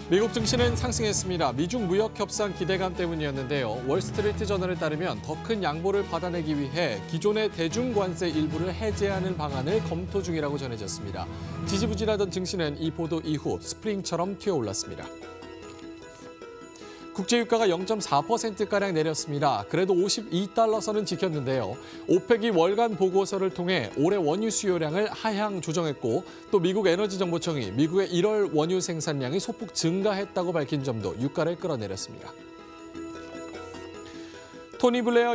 미국 증시는 상승했습니다. 미중 무역 협상 기대감 때문이었는데요. 월스트리트 저널에 따르면 더 큰 양보를 받아내기 위해 기존의 대중 관세 일부를 해제하는 방안을 검토 중이라고 전해졌습니다. 지지부진하던 증시는 이 보도 이후 스프링처럼 튀어올랐습니다. 국제유가가 0.4%가량 내렸습니다. 그래도 52달러 선은 지켰는데요. 오펙이 월간 보고서를 통해 올해 원유 수요량을 하향 조정했고 또 미국 에너지정보청이 미국의 1월 원유 생산량이 소폭 증가했다고 밝힌 점도 유가를 끌어내렸습니다. 토니 블레어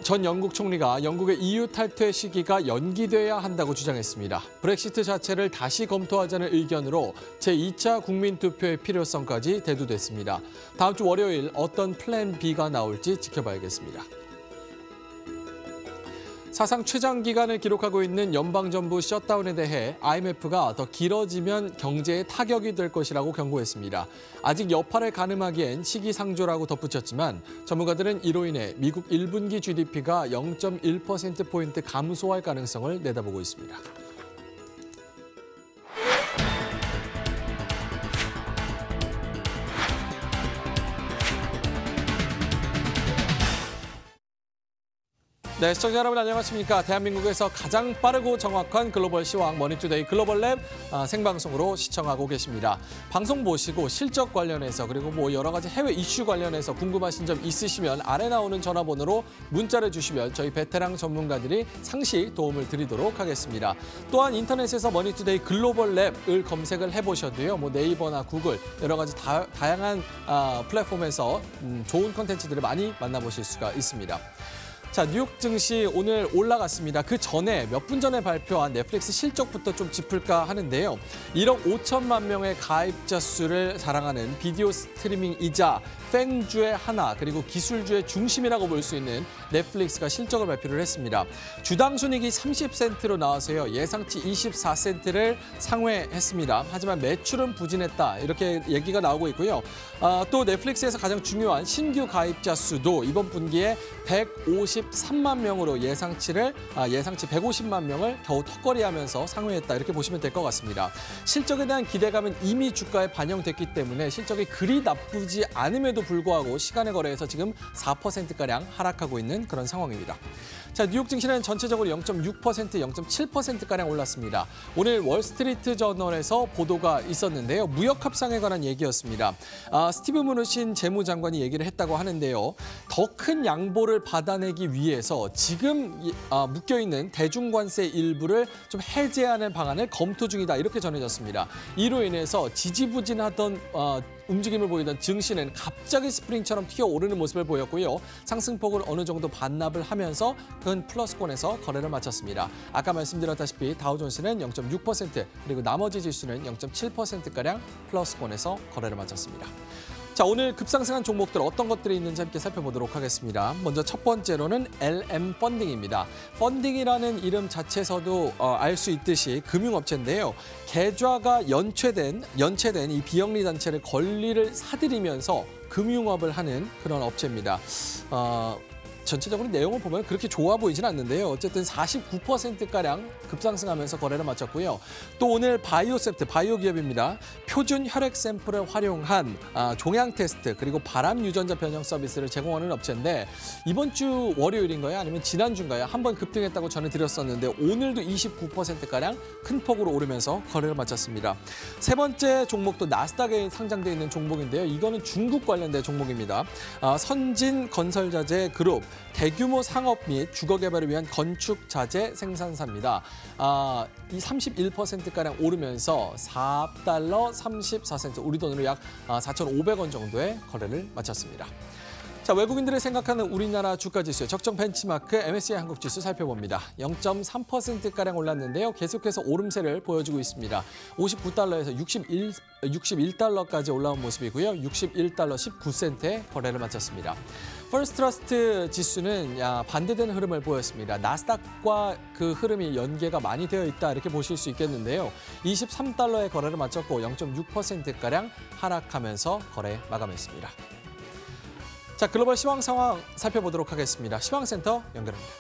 전 영국 총리가 영국의 EU 탈퇴 시기가 연기돼야 한다고 주장했습니다. 브렉시트 자체를 다시 검토하자는 의견으로 제2차 국민투표의 필요성까지 대두됐습니다. 다음 주 월요일 어떤 플랜 B가 나올지 지켜봐야겠습니다. 사상 최장 기간을 기록하고 있는 연방정부 셧다운에 대해 IMF가 더 길어지면 경제에 타격이 될 것이라고 경고했습니다. 아직 여파를 가늠하기엔 시기상조라고 덧붙였지만 전문가들은 이로 인해 미국 1분기 GDP가 0.1%포인트 감소할 가능성을 내다보고 있습니다. 네, 시청자 여러분 안녕하십니까. 대한민국에서 가장 빠르고 정확한 글로벌 시황 머니투데이 글로벌랩 생방송으로 시청하고 계십니다. 방송 보시고 실적 관련해서 그리고 뭐 여러 가지 해외 이슈 관련해서 궁금하신 점 있으시면 아래 나오는 전화번호로 문자를 주시면 저희 베테랑 전문가들이 상시 도움을 드리도록 하겠습니다. 또한 인터넷에서 머니투데이 글로벌랩을 검색을 해보셔도요. 뭐 네이버나 구글 여러 가지 다양한 플랫폼에서 좋은 콘텐츠들을 많이 만나보실 수가 있습니다. 자, 뉴욕 증시 오늘 올라갔습니다. 그 전에 몇 분 전에 발표한 넷플릭스 실적부터 좀 짚을까 하는데요. 1억 5천만 명의 가입자 수를 자랑하는 비디오 스트리밍이자 팬주의 하나 그리고 기술주의 중심이라고 볼 수 있는 넷플릭스가 실적을 발표를 했습니다. 주당 순이익이 30센트로 나와서요. 예상치 24센트를 상회했습니다. 하지만 매출은 부진했다. 이렇게 얘기가 나오고 있고요. 또 넷플릭스에서 가장 중요한 신규 가입자 수도 이번 분기에 153만 명으로 예상치 150만 명을 겨우 턱걸이하면서 상회했다. 이렇게 보시면 될 것 같습니다. 실적에 대한 기대감은 이미 주가에 반영됐기 때문에 실적이 그리 나쁘지 않음에도 불구하고 시간의 거래에서 지금 4%가량 하락하고 있는 그런 상황입니다. 자, 뉴욕 증시는 전체적으로 0.6%, 0.7%가량 올랐습니다. 오늘 월스트리트 저널에서 보도가 있었는데요. 무역 협상에 관한 얘기였습니다. 스티브 무누신 재무장관이 얘기를 했다고 하는데요. 더 큰 양보를 받아내기 위해서 지금 묶여있는 대중관세 일부를 좀 해제하는 방안을 검토 중이다. 이렇게 전해졌습니다. 이로 인해서 지지부진하던 움직임을 보이던 증시는 갑자기 스프링처럼 튀어오르는 모습을 보였고요. 상승폭을 어느 정도 반납을 하면서 큰 플러스권에서 거래를 마쳤습니다. 아까 말씀드렸다시피 다우존스는 0.6% 그리고 나머지 지수는 0.7%가량 플러스권에서 거래를 마쳤습니다. 자, 오늘 급상승한 종목들 어떤 것들이 있는지 함께 살펴보도록 하겠습니다. 먼저 첫 번째로는 LM 펀딩입니다. 펀딩이라는 이름 자체에서도 알 수 있듯이 금융업체인데요. 계좌가 연체된 이 비영리 단체를 권리를 사들이면서 금융업을 하는 그런 업체입니다. 전체적으로 내용을 보면 그렇게 좋아 보이진 않는데요. 어쨌든 49%가량 급상승하면서 거래를 마쳤고요. 또 오늘 바이오셉트, 바이오 기업입니다. 표준 혈액 샘플을 활용한 종양 테스트 그리고 발암 유전자 변형 서비스를 제공하는 업체인데 이번 주 월요일인가요? 아니면 지난주인가요? 한번 급등했다고 전해드렸었는데 오늘도 29%가량 큰 폭으로 오르면서 거래를 마쳤습니다. 세 번째 종목도 나스닥에 상장되어 있는 종목인데요. 이거는 중국 관련된 종목입니다. 선진건설자재 그룹. 대규모 상업 및 주거 개발을 위한 건축 자재 생산사입니다. 이 31%가량 오르면서 4달러 34센트, 우리 돈으로 약 4,500원 정도의 거래를 마쳤습니다. 자, 외국인들이 생각하는 우리나라 주가지수의 적정 벤치마크 MSCI 한국지수 살펴봅니다. 0.3%가량 올랐는데요. 계속해서 오름세를 보여주고 있습니다. 59달러에서 61달러까지 올라온 모습이고요. 61달러 19센트에 거래를 마쳤습니다. 퍼스트러스트 지수는 반대되는 흐름을 보였습니다. 나스닥과 그 흐름이 연계가 많이 되어 있다 이렇게 보실 수 있겠는데요. 23달러에 거래를 마쳤고 0.6%가량 하락하면서 거래 마감했습니다. 자, 글로벌 시황 상황 살펴보도록 하겠습니다. 시황센터 연결합니다.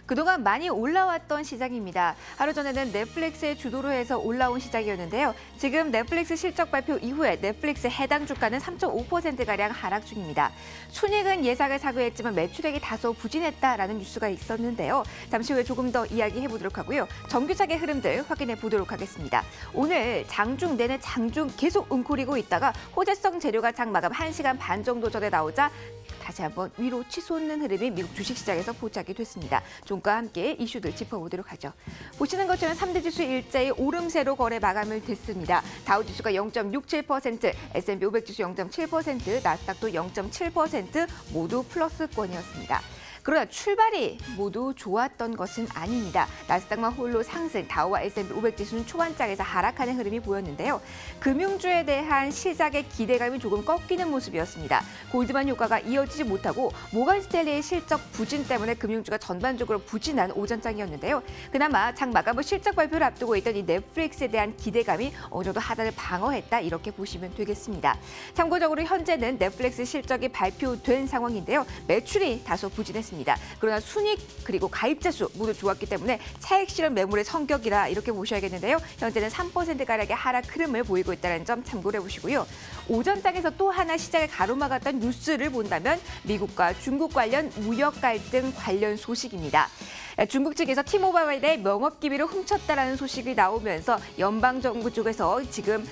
그동안 많이 올라왔던 시장입니다. 하루 전에는 넷플릭스의 주도로 해서 올라온 시장이었는데요. 지금 넷플릭스 실적 발표 이후에 넷플릭스 해당 주가는 3.5%가량 하락 중입니다. 순이익은 예상을 사고했지만 매출액이 다소 부진했다라는 뉴스가 있었는데요. 잠시 후에 조금 더 이야기해보도록 하고요. 정규장의 흐름들 확인해 보도록 하겠습니다. 오늘 장중 내내 장중 계속 웅크리고 있다가 호재성 재료가 장 마감 1시간 반 정도 전에 나오자 다시 한번 위로 치솟는 흐름이 미국 주식시장에서 포착이 됐습니다. 종가 함께 이슈들 짚어보도록 하죠. 보시는 것처럼 3대 지수 일제히 오름세로 거래 마감을 됐습니다. 다우지수가 0.67%, S&P 500 지수 0.7%, 나스닥도 0.7% 모두 플러스권이었습니다. 그러나 출발이 모두 좋았던 것은 아닙니다. 나스닥만 홀로 상승, 다우와 S&P 500 지수는 초반장에서 하락하는 흐름이 보였는데요. 금융주에 대한 시작의 기대감이 조금 꺾이는 모습이었습니다. 골드만 효과가 이어지지 못하고 모건 스탠리의 실적 부진 때문에 금융주가 전반적으로 부진한 오전장이었는데요. 그나마 장 마감 후 실적 발표를 앞두고 있던 이 넷플릭스에 대한 기대감이 어느 정도 하단을 방어했다 이렇게 보시면 되겠습니다. 참고적으로 현재는 넷플릭스 실적이 발표된 상황인데요. 매출이 다소 부진했습니다. 그러나 순이익 그리고 가입자 수 모두 좋았기 때문에 차익 실현 매물의 성격이라 이렇게 보셔야겠는데요. 현재는 3%가량의 하락 흐름을 보이고 있다는 점 참고를 해보시고요. 오전장에서 또 하나 시장을 가로막았던 뉴스를 본다면 미국과 중국 관련 무역 갈등 관련 소식입니다. 중국 측에서 티모바일의 명업 기밀을 훔쳤다라는 소식이 나오면서 연방정부 쪽에서 지금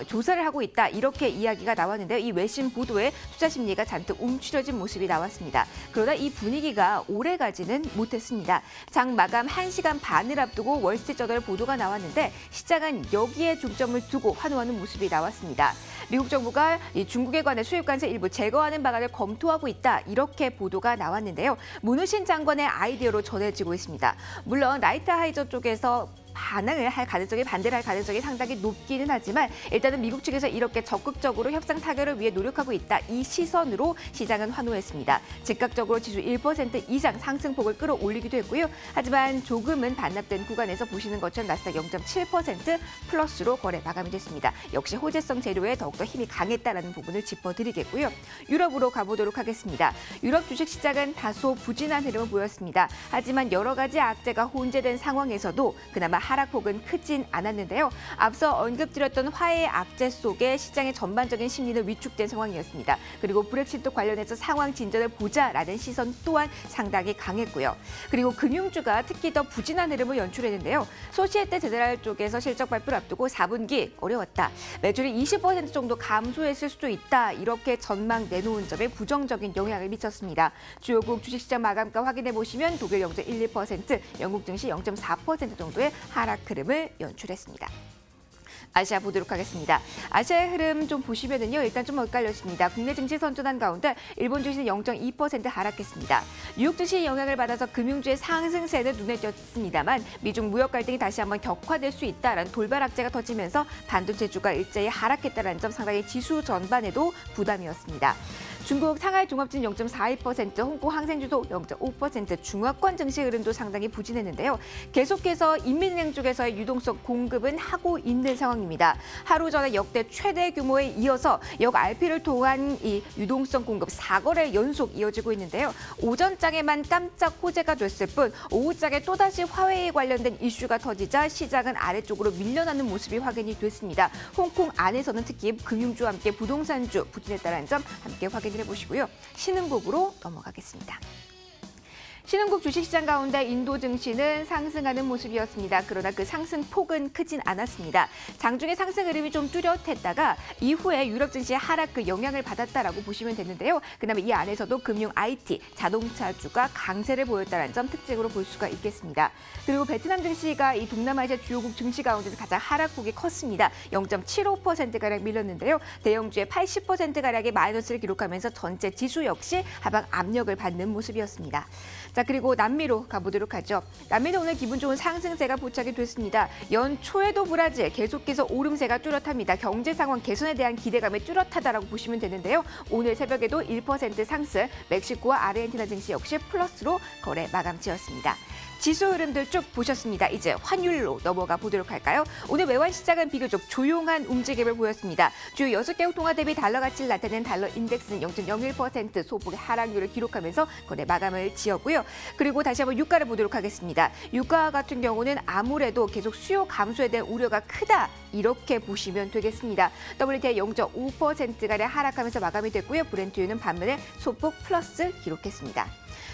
조사를 하고 있다 이렇게 이야기가 나왔는데요. 이 외신 보도에 투자 심리가 잔뜩 움츠려진 모습이 나왔습니다. 그러나 이 분위기가 오래가지는 못했습니다. 장 마감 1시간 반을 앞두고 월스트리트저널 보도가 나왔는데 시장은 여기에 중점을 두고 환호하는 모습이 나왔습니다. 미국 정부가 이 중국에 관해 수입 관세 일부 제거하는 방안을 검토하고 있다 이렇게 보도가 나왔는데요. 문우신 장관의 아이디어로 전해지고 있습니다. 물론 라이트하이저 쪽에서 반대를 할 가능성이 상당히 높기는 하지만 일단은 미국 측에서 이렇게 적극적으로 협상 타결을 위해 노력하고 있다. 이 시선으로 시장은 환호했습니다. 즉각적으로 지수 1% 이상 상승폭을 끌어올리기도 했고요. 하지만 조금은 반납된 구간에서 보시는 것처럼 나스닥 0.7% 플러스로 거래 마감이 됐습니다. 역시 호재성 재료에 더욱더 힘이 강했다라는 부분을 짚어드리겠고요. 유럽으로 가보도록 하겠습니다. 유럽 주식시장은 다소 부진한 흐름을 보였습니다. 하지만 여러 가지 악재가 혼재된 상황에서도 그나마 하락폭은 크진 않았는데요. 앞서 언급드렸던 화해의 악재 속에 시장의 전반적인 심리는 위축된 상황이었습니다. 그리고 브렉시트 관련해서 상황 진전을 보자라는 시선 또한 상당히 강했고요. 그리고 금융주가 특히 더 부진한 흐름을 연출했는데요. 소시에테 제네랄 쪽에서 실적 발표를 앞두고 4분기 어려웠다. 매출이 20% 정도 감소했을 수도 있다. 이렇게 전망 내놓은 점에 부정적인 영향을 미쳤습니다. 주요국 주식시장 마감가 확인해 보시면 독일 0.12%, 영국 증시 0.4% 정도의 하락 흐름을 연출했습니다. 아시아 보도록 하겠습니다. 아시아의 흐름 좀 보시면은요. 일단 좀 엇갈렸습니다. 국내 증시 선전한 가운데 일본 증시는 0.2% 하락했습니다. 뉴욕 증시의 영향을 받아서 금융주의 상승세는 눈에 띄었습니다만 미중 무역 갈등이 다시 한번 격화될 수 있다라는 돌발 악재가 터지면서 반도체주가 일제히 하락했다는 점 상당히 지수 전반에도 부담이었습니다. 중국 상하이 종합증 0.42%, 홍콩 항생주도 0.5%, 중화권 증시 흐름도 상당히 부진했는데요. 계속해서 인민은행 쪽에서의 유동성 공급은 하고 있는 상황입니다. 하루 전에 역대 최대 규모에 이어서 역 RP를 통한 이 유동성 공급 4거래 연속 이어지고 있는데요. 오전장에만 깜짝 호재가 됐을 뿐 오후장에 또다시 화웨이에 관련된 이슈가 터지자 시장은 아래쪽으로 밀려나는 모습이 확인이 됐습니다. 홍콩 안에서는 특히 금융주와 함께 부동산주 부진했다는 점 함께 확인을 해보시고요. 신흥국으로 넘어가겠습니다. 신흥국 주식시장 가운데 인도 증시는 상승하는 모습이었습니다. 그러나 그 상승폭은 크진 않았습니다. 장중에 상승 흐름이 좀 뚜렷했다가 이후에 유럽 증시의 하락 그 영향을 받았다라고 보시면 되는데요. 그다음에 이 안에서도 금융, IT, 자동차주가 강세를 보였다는 점 특징으로 볼 수가 있겠습니다. 그리고 베트남 증시가 이 동남아시아 주요국 증시 가운데서 가장 하락폭이 컸습니다. 0.75%가량 밀렸는데요. 대형주의 80%가량의 마이너스를 기록하면서 전체 지수 역시 하방 압력을 받는 모습이었습니다. 자, 그리고 남미로 가보도록 하죠. 남미는 오늘 기분 좋은 상승세가 포착이 됐습니다. 연초에도 브라질 계속해서 오름세가 뚜렷합니다. 경제 상황 개선에 대한 기대감이 뚜렷하다라고 보시면 되는데요. 오늘 새벽에도 1% 상승, 멕시코와 아르헨티나 증시 역시 플러스로 거래 마감지었습니다. 지수 흐름들 쭉 보셨습니다. 이제 환율로 넘어가 보도록 할까요? 오늘 외환 시장은 비교적 조용한 움직임을 보였습니다. 주요 6개국 통화 대비 달러 가치를 나타낸 달러 인덱스는 0.01% 소폭의 하락률을 기록하면서 거래 마감을 지었고요. 그리고 다시 한번 유가를 보도록 하겠습니다. 유가 같은 경우는 아무래도 계속 수요 감소에 대한 우려가 크다. 이렇게 보시면 되겠습니다. WTI 0.5%가량 하락하면서 마감이 됐고요. 브렌트유는 반면에 소폭 플러스 기록했습니다.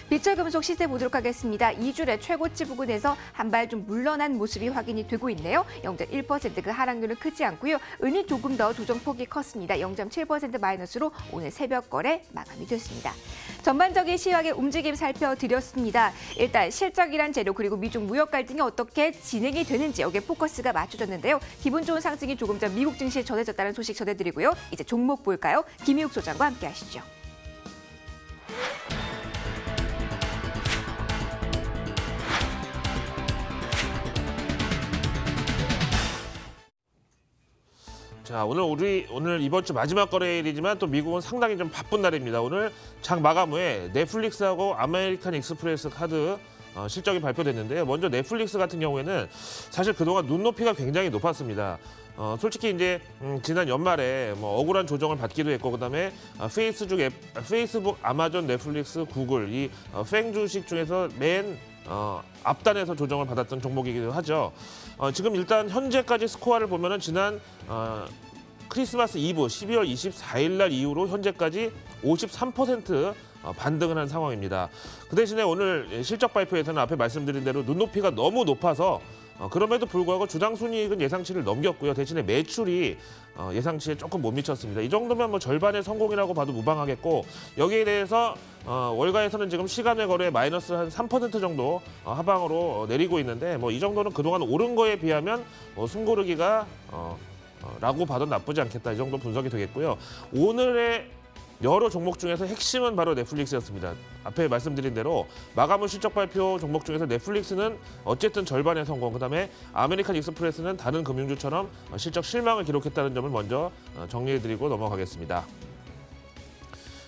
비철금속 시세 보도록 하겠습니다. 2주의 최고치 부근에서 한 발 좀 물러난 모습이 확인이 되고 있네요. 0.1% 그 하락률은 크지 않고요. 은이 조금 더 조정폭이 컸습니다. 0.7% 마이너스로 오늘 새벽 거래 마감이 됐습니다. 전반적인 시황의 움직임 살펴드렸습니다. 일단 실적이란 재료 그리고 미중 무역 갈등이 어떻게 진행이 되는지 여기에 포커스가 맞춰졌는데요. 기분 좋은 상승이 조금 전 미국 증시에 전해졌다는 소식 전해드리고요. 이제 종목 볼까요? 김희욱 소장과 함께 하시죠. 자, 오늘 이번 주 마지막 거래일이지만 또 미국은 상당히 좀 바쁜 날입니다. 오늘 장 마감 후에 넷플릭스하고 아메리칸 익스프레스 카드 실적이 발표됐는데요. 먼저 넷플릭스 같은 경우에는 사실 그동안 눈높이가 굉장히 높았습니다. 솔직히 이제 지난 연말에 뭐 억울한 조정을 받기도 했고 그다음에 페이스북, 아마존, 넷플릭스, 구글 이 팽 주식 중에서 맨 앞단에서 조정을 받았던 종목이기도 하죠. 지금 일단 현재까지 스코어를 보면은 지난 크리스마스 이브 12월 24일 날 이후로 현재까지 53% 반등을 한 상황입니다. 그 대신에 오늘 실적 발표에서는 앞에 말씀드린 대로 눈높이가 너무 높아서 그럼에도 불구하고 주당 순이익은 예상치를 넘겼고요. 대신에 매출이 예상치에 조금 못 미쳤습니다. 이 정도면 뭐 절반의 성공이라고 봐도 무방하겠고 여기에 대해서 월가에서는 지금 시간외 거래 마이너스 한 3% 정도 하방으로 내리고 있는데 뭐 이 정도는 그동안 오른 거에 비하면 숨고르기가 라고 봐도 나쁘지 않겠다. 이 정도 분석이 되겠고요. 오늘의 여러 종목 중에서 핵심은 바로 넷플릭스였습니다. 앞에 말씀드린 대로 마감 후 실적 발표 종목 중에서 넷플릭스는 어쨌든 절반의 성공, 그다음에 아메리칸 익스프레스는 다른 금융주처럼 실적 실망을 기록했다는 점을 먼저 정리해드리고 넘어가겠습니다.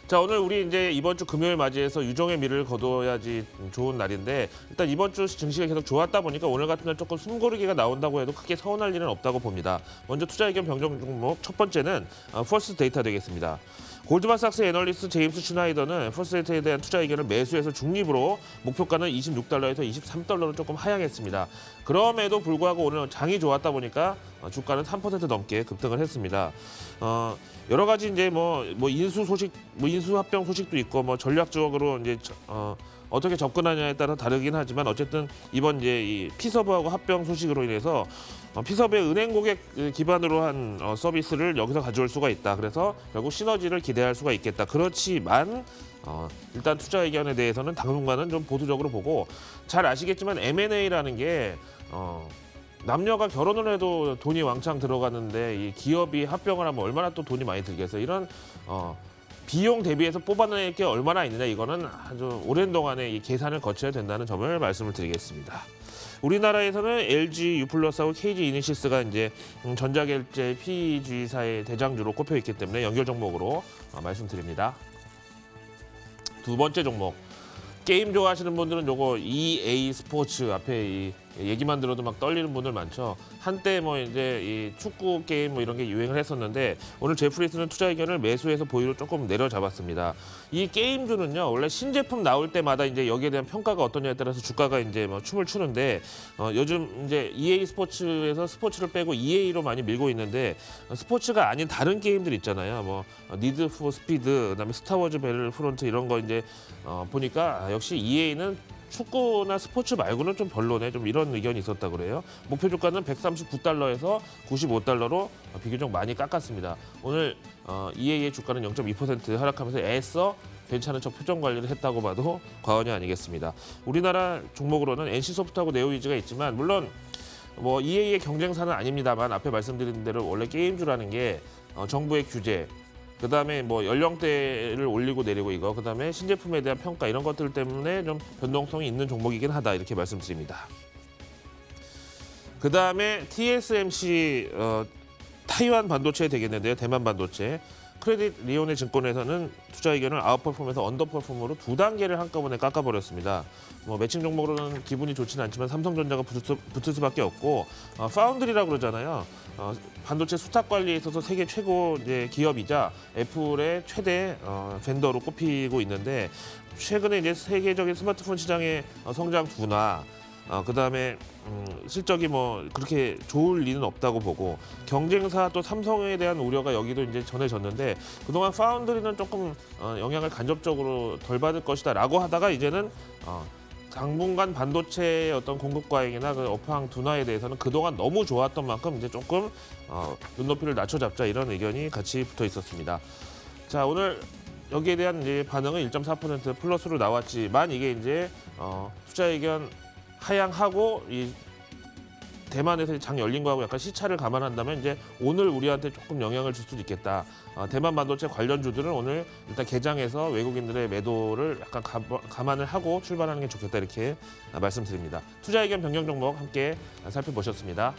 자, 오늘 우리 이제 이번 주 금요일 맞이해서 유종의 미를 거둬야지 좋은 날인데 일단 이번 주 증시가 계속 좋았다 보니까 오늘 같은 날 조금 숨고르기가 나온다고 해도 크게 서운할 일은 없다고 봅니다. 먼저 투자 의견 변경 종목 첫 번째는 퍼스트 데이터 되겠습니다. 골드만삭스 애널리스트 제임스 슈나이더는 퍼스트데이터에 대한 투자 의견을 매수해서 중립으로 목표가는 26달러에서 23달러로 조금 하향했습니다. 그럼에도 불구하고 오늘 장이 좋았다 보니까 주가는 3% 넘게 급등을 했습니다. 여러 가지 이제 뭐 인수 소식, 인수 합병 소식도 있고 뭐 전략적으로 이제 어떻게 접근하냐에 따라 다르긴 하지만 어쨌든 이번 이제 이 피서브하고 합병 소식으로 인해서 피서브의 은행 고객 기반으로 한 서비스를 여기서 가져올 수가 있다. 그래서 결국 시너지를 기대할 수가 있겠다. 그렇지만 일단 투자 의견에 대해서는 당분간은 좀 보수적으로 보고 잘 아시겠지만 M&A라는 게 남녀가 결혼을 해도 돈이 왕창 들어가는데 이 기업이 합병을 하면 얼마나 또 돈이 많이 들겠어요. 이런 비용 대비해서 뽑아낼 게 얼마나 있느냐 이거는 아주 오랜 동안의 이 계산을 거쳐야 된다는 점을 말씀을 드리겠습니다. 우리나라에서는 LG U+하고 KG 이니시스가 이제 전자결제 PG사의 대장주로 꼽혀 있기 때문에 연결 종목으로 말씀드립니다. 두 번째 종목. 게임 좋아하시는 분들은 요거 EA 스포츠 앞에 이 얘기만 들어도 막 떨리는 분들 많죠. 한때 뭐 이제 이 축구 게임 뭐 이런 게 유행을 했었는데 오늘 제프리스는 투자 의견을 매수해서 보유로 조금 내려잡았습니다. 이 게임주는요 원래 신제품 나올 때마다 이제 여기에 대한 평가가 어떠냐에 따라서 주가가 이제 뭐 춤을 추는데 요즘 이제 EA 스포츠에서 스포츠를 빼고 EA로 많이 밀고 있는데 스포츠가 아닌 다른 게임들 있잖아요. 뭐 니드 포 스피드, 그다음에 스타워즈 배틀프론트 이런 거 이제 보니까 역시 EA는 축구나 스포츠 말고는 좀 별로네. 좀 이런 의견이 있었다 그래요. 목표 주가는 139달러에서 95달러로 비교적 많이 깎았습니다. 오늘 EA의 주가는 0.2% 하락하면서 애써 괜찮은 척 표정 관리를 했다고 봐도 과언이 아니겠습니다. 우리나라 종목으로는 NC소프트하고 네오이즈가 있지만 물론 뭐 EA의 경쟁사는 아닙니다만 앞에 말씀드린 대로 원래 게임주라는 게 정부의 규제 그다음에 뭐 연령대를 올리고 내리고 이거 그다음에 신제품에 대한 평가 이런 것들 때문에 좀 변동성이 있는 종목이긴 하다 이렇게 말씀드립니다. 그다음에 TSMC 타이완 반도체 되겠는데요. 대만 반도체. 크레딧 리오네 증권에서는 투자 의견을 아웃퍼폼에서 언더퍼폼으로 2단계를 한꺼번에 깎아버렸습니다. 뭐 매칭 종목으로는 기분이 좋지는 않지만 삼성전자가 붙을 수밖에 없고 파운드리라고 그러잖아요. 반도체 수탁 관리에 있어서 세계 최고 이제 기업이자 애플의 최대 벤더로 꼽히고 있는데 최근에 이제 세계적인 스마트폰 시장의 성장 둔화 그다음에 실적이 뭐 그렇게 좋을 리는 없다고 보고 경쟁사 또 삼성에 대한 우려가 여기도 이제 전해졌는데 그동안 파운드리는 조금 영향을 간접적으로 덜 받을 것이다라고 하다가 이제는 당분간 반도체의 어떤 공급 과잉이나 그 업황 둔화에 대해서는 그동안 너무 좋았던 만큼 이제 조금 눈높이를 낮춰잡자 이런 의견이 같이 붙어 있었습니다. 자, 오늘 여기에 대한 이제 반응은 1.4% 플러스로 나왔지만 이게 이제 투자 의견 하향하고 이 대만에서 장 열린 거하고 약간 시차를 감안한다면 이제 오늘 우리한테 조금 영향을 줄 수도 있겠다. 대만 반도체 관련주들은 오늘 일단 개장해서 외국인들의 매도를 약간 감안을 하고 출발하는 게 좋겠다 이렇게 말씀드립니다. 투자 의견 변경 종목 함께 살펴보셨습니다.